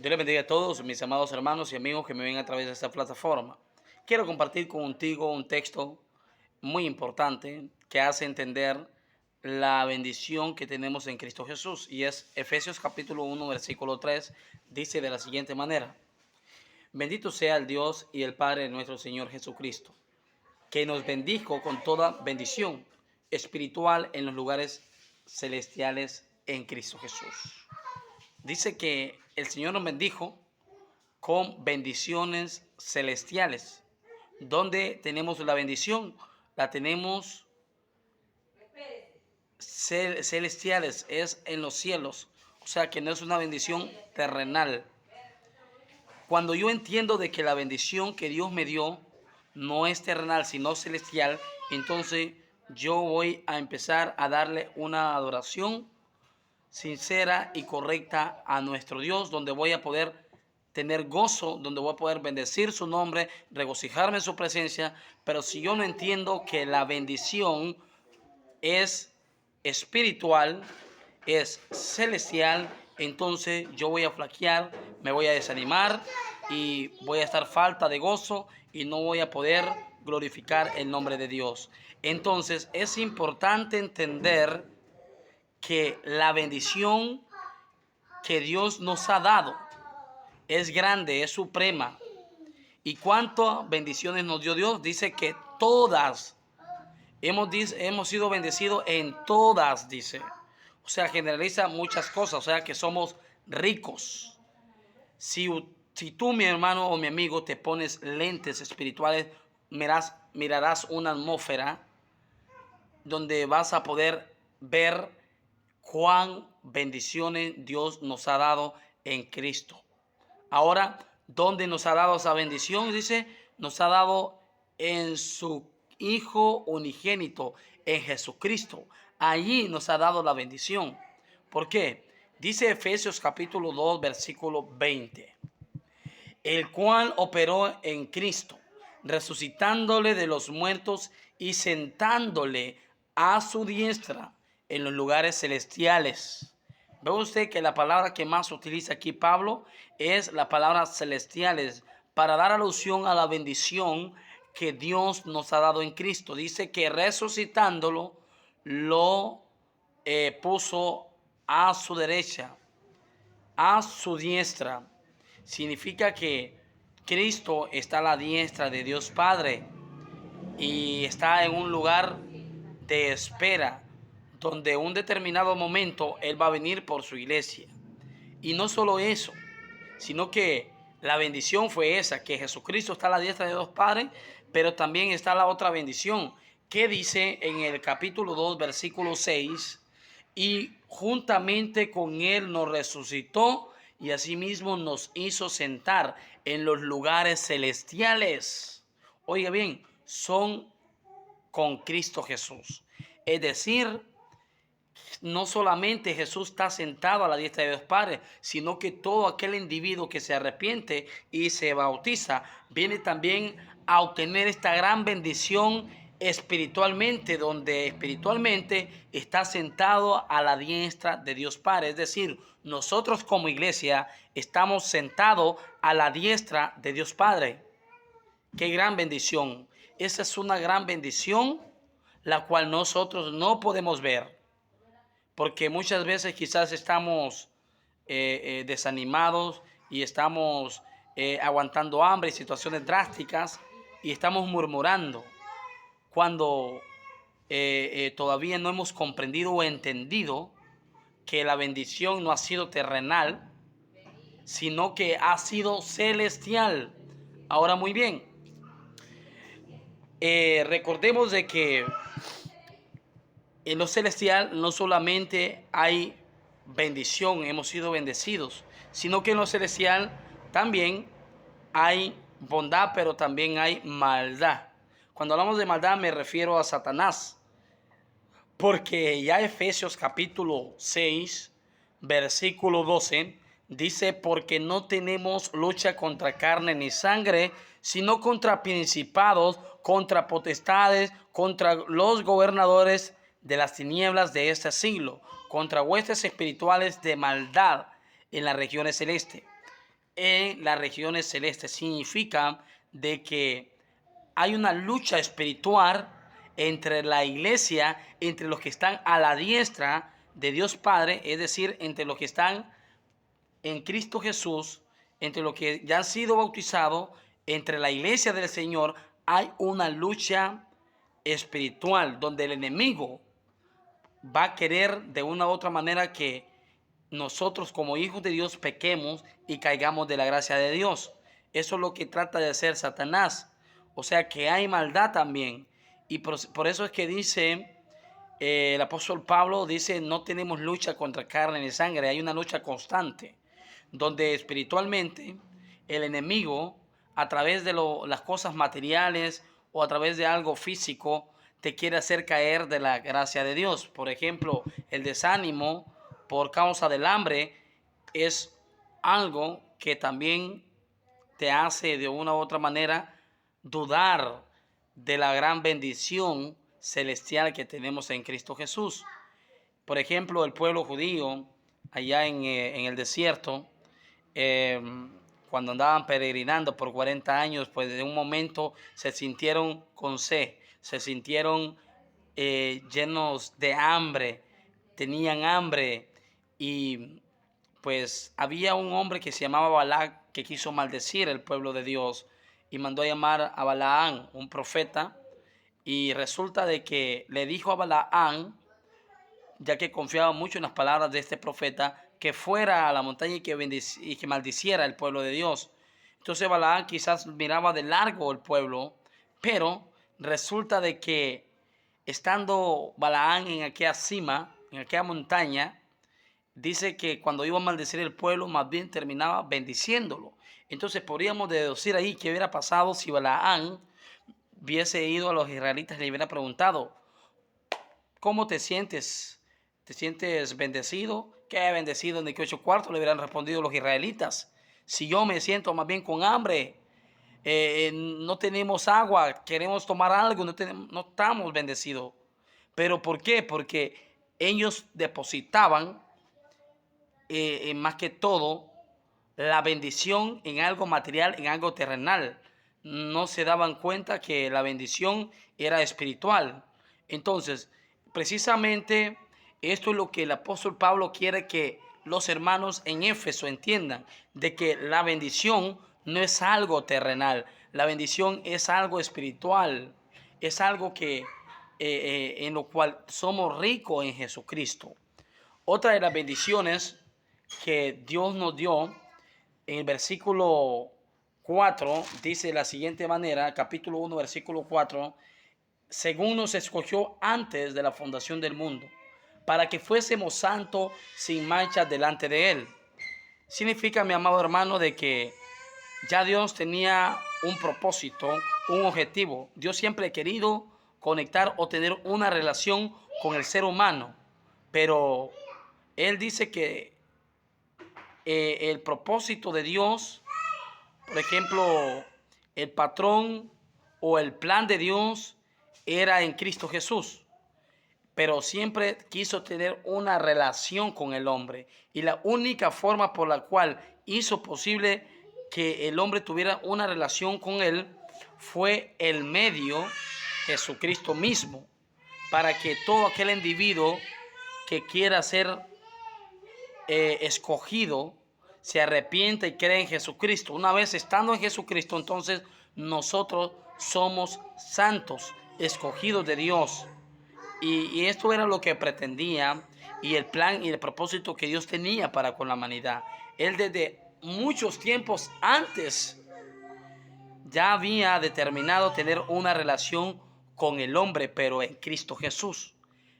Dios les bendiga a todos mis amados hermanos y amigos que me ven a través de esta plataforma. Quiero compartir contigo un texto muy importante que hace entender la bendición que tenemos en Cristo Jesús. Y es Efesios capítulo 1, versículo 3. Dice de la siguiente manera: Bendito sea el Dios y el Padre de nuestro Señor Jesucristo, que nos bendijo con toda bendición espiritual en los lugares celestiales en Cristo Jesús. Dice que el Señor nos bendijo con bendiciones celestiales. ¿Dónde tenemos la bendición? La tenemos celestiales, es en los cielos. O sea que no es una bendición terrenal. Cuando yo entiendo de que la bendición que Dios me dio no es terrenal, sino celestial, entonces yo voy a empezar a darle una adoración sincera y correcta a nuestro Dios, donde voy a poder tener gozo, donde voy a poder bendecir su nombre, regocijarme en su presencia. Pero si yo no entiendo que la bendición es espiritual, es celestial, entonces yo voy a flaquear, me voy a desanimar y voy a estar falta de gozo y no voy a poder glorificar el nombre de Dios. Entonces es importante entender que la bendición que Dios nos ha dado es grande, es suprema. ¿Y cuántas bendiciones nos dio Dios? Dice que todas. Hemos sido bendecidos en todas, dice. O sea, generaliza muchas cosas, o sea que somos ricos. Si tú, mi hermano o mi amigo, te pones lentes espirituales, mirarás una atmósfera donde vas a poder ver cuán bendiciones Dios nos ha dado en Cristo. Ahora, ¿dónde nos ha dado esa bendición? Dice, nos ha dado en su Hijo unigénito, en Jesucristo. Allí nos ha dado la bendición. ¿Por qué? Dice Efesios capítulo 2, versículo 20. El cual operó en Cristo, resucitándole de los muertos y sentándole a su diestra en los lugares celestiales. Ve usted que la palabra que más utiliza aquí Pablo es la palabra celestiales para dar alusión a la bendición que Dios nos ha dado en Cristo. Dice que resucitándolo lo puso a su derecha, a su diestra. Significa que Cristo está a la diestra de Dios Padre y está en un lugar de espera donde un determinado momento Él va a venir por su iglesia. Y no solo eso, sino que la bendición fue esa, que Jesucristo está a la diestra de Dios Padre, pero también está la otra bendición, que dice en el capítulo 2, versículo 6, y juntamente con Él nos resucitó y asimismo nos hizo sentar en los lugares celestiales. Oiga bien, son con Cristo Jesús. Es decir, no solamente Jesús está sentado a la diestra de Dios Padre, sino que todo aquel individuo que se arrepiente y se bautiza, viene también a obtener esta gran bendición espiritualmente, donde espiritualmente está sentado a la diestra de Dios Padre. Es decir, nosotros como iglesia estamos sentados a la diestra de Dios Padre. Qué gran bendición. Esa es una gran bendición, la cual nosotros no podemos ver. Porque muchas veces quizás estamos desanimados y estamos aguantando hambre y situaciones drásticas y estamos murmurando cuando todavía no hemos comprendido o entendido que la bendición no ha sido terrenal, sino que ha sido celestial. Ahora muy bien, recordemos de que en lo celestial no solamente hay bendición, hemos sido bendecidos, sino que en lo celestial también hay bondad, pero también hay maldad. Cuando hablamos de maldad me refiero a Satanás, porque ya Efesios capítulo 6, versículo 12, dice, porque no tenemos lucha contra carne ni sangre, sino contra principados, contra potestades, contra los gobernadores de las tinieblas de este siglo, contra huestes espirituales de maldad en las regiones celestes. en las regiones celestes. Significa de que hay una lucha espiritual entre la iglesia, entre los que están a la diestra de Dios Padre, es decir, entre los que están en Cristo Jesús, entre los que ya han sido bautizados, entre la iglesia del Señor, hay una lucha espiritual donde el enemigo va a querer de una u otra manera que nosotros como hijos de Dios pequemos y caigamos de la gracia de Dios. Eso es lo que trata de hacer Satanás. O sea que hay maldad también. Y por eso es que dice el apóstol Pablo, dice, no tenemos lucha contra carne ni sangre, hay una lucha constante, donde espiritualmente el enemigo, a través de las cosas materiales o a través de algo físico, te quiere hacer caer de la gracia de Dios. Por ejemplo, el desánimo por causa del hambre es algo que también te hace de una u otra manera dudar de la gran bendición celestial que tenemos en Cristo Jesús. Por ejemplo, el pueblo judío allá en el desierto, eh, cuando andaban peregrinando por 40 años, pues de un momento se sintieron con sed, se sintieron llenos de hambre, tenían hambre y pues había un hombre que se llamaba Balac que quiso maldecir el pueblo de Dios y mandó a llamar a Balaán, un profeta, y resulta de que le dijo a Balaán, ya que confiaba mucho en las palabras de este profeta, que fuera a la montaña y que maldiciera el pueblo de Dios. Entonces Balaán quizás miraba de largo el pueblo, pero resulta de que estando Balaán en aquella cima, en aquella montaña, dice que cuando iba a maldecir el pueblo, más bien terminaba bendiciéndolo. Entonces podríamos deducir ahí qué hubiera pasado si Balaán hubiese ido a los israelitas y le hubiera preguntado, ¿cómo te sientes? ¿Te sientes bendecido? ¿Qué bendecido? Ni que 8 cuartos le hubieran respondido los israelitas. Si yo me siento más bien con hambre, no tenemos agua, queremos tomar algo, no estamos bendecidos. ¿Pero por qué? Porque ellos depositaban más que todo la bendición en algo material, en algo terrenal. No se daban cuenta que la bendición era espiritual. Entonces, precisamente esto es lo que el apóstol Pablo quiere que los hermanos en Éfeso entiendan, de que la bendición no es algo terrenal, la bendición es algo espiritual, es algo que en lo cual somos ricos en Jesucristo. Otra de las bendiciones que Dios nos dio en el versículo 4 dice de la siguiente manera, capítulo 1, versículo 4, según nos escogió antes de la fundación del mundo, para que fuésemos santos sin mancha delante de Él. Significa, mi amado hermano, de que ya Dios tenía un propósito, un objetivo. Dios siempre ha querido conectar o tener una relación con el ser humano, pero Él dice que el propósito de Dios, por ejemplo, el patrón o el plan de Dios era en Cristo Jesús, pero siempre quiso tener una relación con el hombre y la única forma por la cual hizo posible que el hombre tuviera una relación con él fue el medio Jesucristo mismo, para que todo aquel individuo que quiera ser escogido se arrepiente y cree en Jesucristo. Una vez estando en Jesucristo, entonces nosotros somos santos, escogidos de Dios. Y esto era lo que pretendía y el plan y el propósito que Dios tenía para con la humanidad. Él desde muchos tiempos antes ya había determinado tener una relación con el hombre, pero en Cristo Jesús.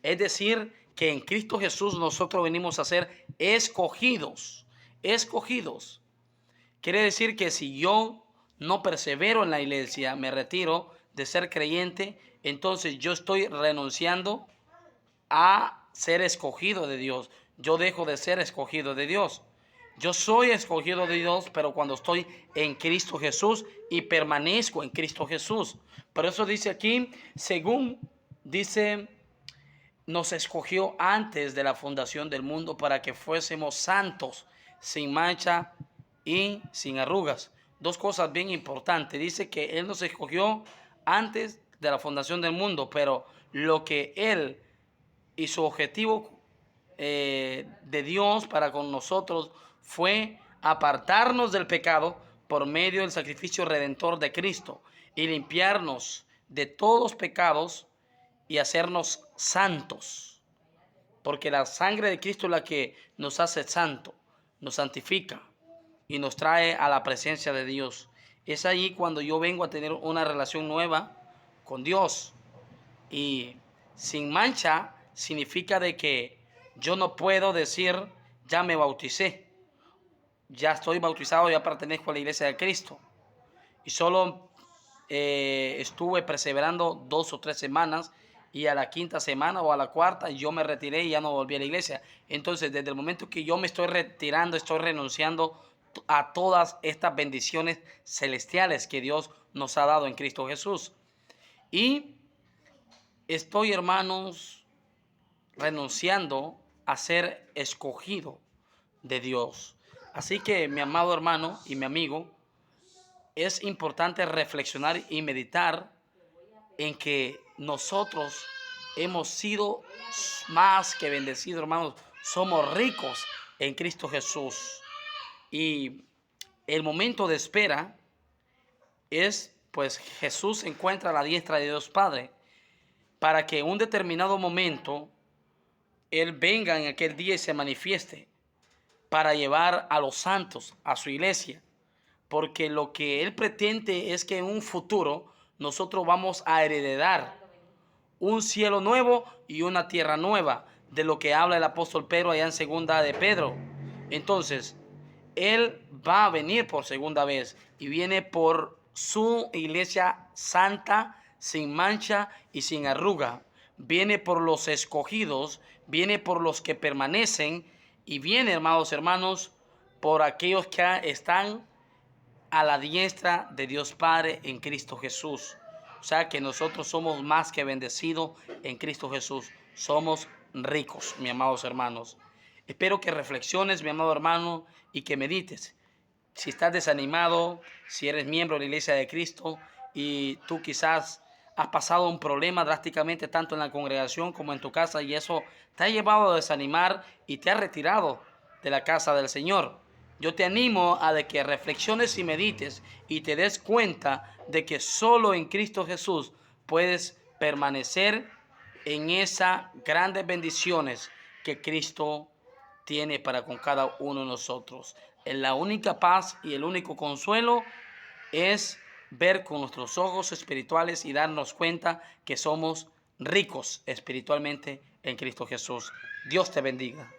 Es decir, que en Cristo Jesús nosotros venimos a ser escogidos. Escogidos. Quiere decir que si yo no persevero en la iglesia, me retiro de ser creyente, entonces yo estoy renunciando a ser escogido de Dios. Yo dejo de ser escogido de Dios. Yo soy escogido de Dios, pero cuando estoy en Cristo Jesús y permanezco en Cristo Jesús. Por eso dice aquí, según dice, nos escogió antes de la fundación del mundo para que fuésemos santos, sin mancha y sin arrugas. Dos cosas bien importantes. Dice que Él nos escogió antes de la fundación del mundo, pero lo que Él y su objetivo de Dios para con nosotros fue apartarnos del pecado por medio del sacrificio redentor de Cristo y limpiarnos de todos los pecados y hacernos santos. Porque la sangre de Cristo es la que nos hace santo, nos santifica y nos trae a la presencia de Dios. Es ahí cuando yo vengo a tener una relación nueva con Dios. Y sin mancha significa de que yo no puedo decir, ya me bauticé, ya estoy bautizado, ya pertenezco a la iglesia de Cristo. Y solo estuve perseverando 2 o 3 semanas y a la quinta semana o a la cuarta yo me retiré y ya no volví a la iglesia. Entonces, desde el momento que yo me estoy retirando, estoy renunciando a todas estas bendiciones celestiales que Dios nos ha dado en Cristo Jesús. Y estoy, hermanos, renunciando a ser escogido de Dios. Así que, mi amado hermano y mi amigo, es importante reflexionar y meditar en que nosotros hemos sido más que bendecidos, hermanos. Somos ricos en Cristo Jesús. Y el momento de espera es, pues, Jesús se encuentra a la diestra de Dios Padre para que en un determinado momento Él venga en aquel día y se manifieste para llevar a los santos a su iglesia. Porque lo que Él pretende es que en un futuro nosotros vamos a heredar un cielo nuevo y una tierra nueva, de lo que habla el apóstol Pedro allá en segunda de Pedro. Entonces, Él va a venir por segunda vez y viene por su iglesia santa, sin mancha y sin arruga. Viene por los escogidos, viene por los que permanecen y viene, hermanos, por aquellos que están a la diestra de Dios Padre en Cristo Jesús. O sea que nosotros somos más que bendecidos en Cristo Jesús. Somos ricos, mis amados hermanos. Espero que reflexiones, mi amado hermano, y que medites. Si estás desanimado, si eres miembro de la Iglesia de Cristo y tú quizás has pasado un problema drásticamente tanto en la congregación como en tu casa y eso te ha llevado a desanimar y te ha retirado de la casa del Señor. Yo te animo a de que reflexiones y medites y te des cuenta de que solo en Cristo Jesús puedes permanecer en esas grandes bendiciones que Cristo tiene para con cada uno de nosotros. La única paz y el único consuelo es ver con nuestros ojos espirituales y darnos cuenta que somos ricos espiritualmente en Cristo Jesús. Dios te bendiga.